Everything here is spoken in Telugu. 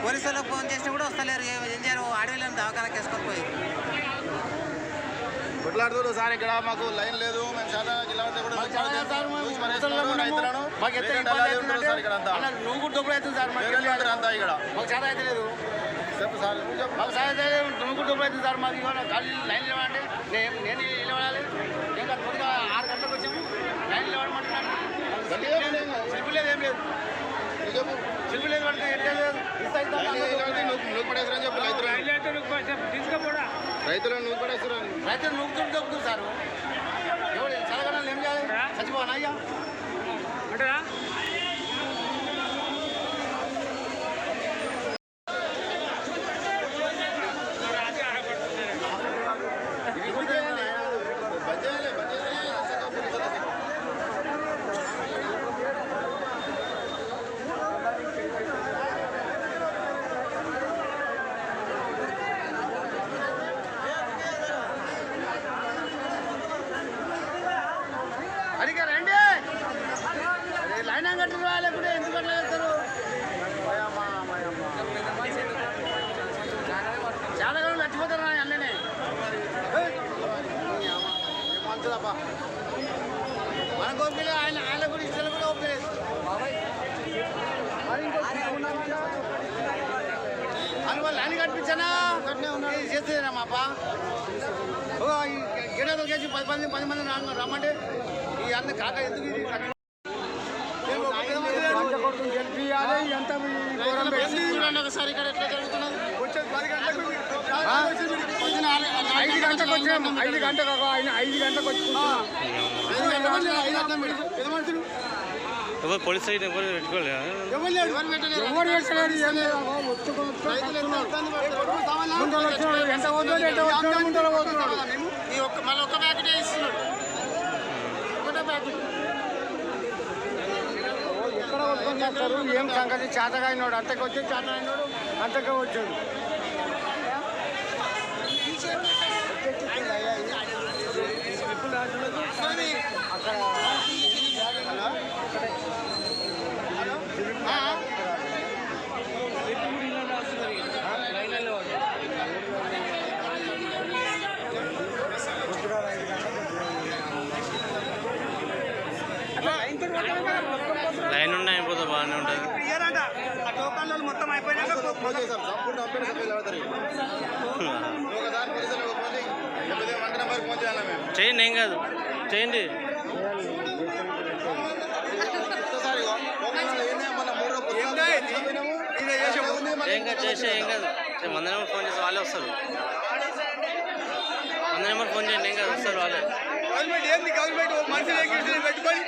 పోలీసులకు ఫోన్ చేసినా కూడా వస్తలేరు. ఏం చేయాలి? అడవిలో దవాఖానకి వేసుకొని పోయి కొట్లాడుతున్నారు సార్. ఇక్కడ మాకు లైన్ లేదు. మేము చాలా జిల్లా కూడా నువ్వు కూడా డబ్బులు అవుతుంది సార్. అంతా ఇక్కడ మాకు చాలా అయితే లేదు. చెప్పు సార్. మాకు చాలా అయితే నువ్వు కూడా డబ్బులు అవుతుంది సార్. మాకు ఇవాళ ఖాళీ లైన్ ఇవ్వండి. నేను నిలబడాలి. ఇంకా కొద్దిగా 6 గంటలకు వచ్చాము. లైన్ ఇవ్వమంటున్నాను. శిల్పి లేదు, ఏం లేదు. శిల్పి లేదు పడితే రైతులను నువ్వు పడేస్తారు. రైతులు నూకుతుంటే దొక్కుతుంది సార్. ఎవరు చదవగలను ఏం చేయాలి? చచ్చిపోనా అయ్యా అంటారా? అడిగా రండి. లైన్ కట్టిన వాళ్ళే కూడా ఎందుకు అట్లా చేస్తారు? చాలా కాలం చచ్చిపోతారు అన్ననే. మంచిదబ్బా మన గోపిక ఆయన కూడా ఇష్టం కూడా ఒప్పలేదు. అని వాళ్ళు లైన్ కట్టించానా చేస్తేనా మా అప్ప గిడతో చేసి 10 మంది రమ్మంటే ఈ అన్న కాక ఎందుకు ఇది ఒకసారి ఇక్కడ ఎట్లా జరుగుతున్నది? 5 గంటలకు వచ్చాము. 5 గంటలకు ఆయన 5 గంటలకు వచ్చి పోలీస్ సైడ్ ఎవరు పెట్టుకోలేదు. ఎంత పోతున్నాడు మళ్ళీ ఒక్క ప్యాకెట్ ఇస్తున్నాడు. ఒకటే ప్యాకెట్ ఎక్కడ వస్తున్నారు? ఏం సంగతి? చేతగా అయినాడు అంతకు వచ్చి చేత అయినాడు అంతకే వచ్చాడు. అక్కడ లైన్ ఉన్నాయి అయిపోతే బాగానే ఉంటుంది. మొత్తం అయిపోయినాక చేయండి, ఏం కాదు, చేయండి. ఏం కాదు, చేసే ఏం కాదు. 100 నెంబర్ ఫోన్ చేసి వాళ్ళే వస్తారు. 100 నెంబర్ ఫోన్ చేయండి, ఏం కాదు, వస్తారు వాళ్ళే. గవర్నమెంట్ ఏంది? గవర్నమెంట్ మనుషులు పెట్టుకొని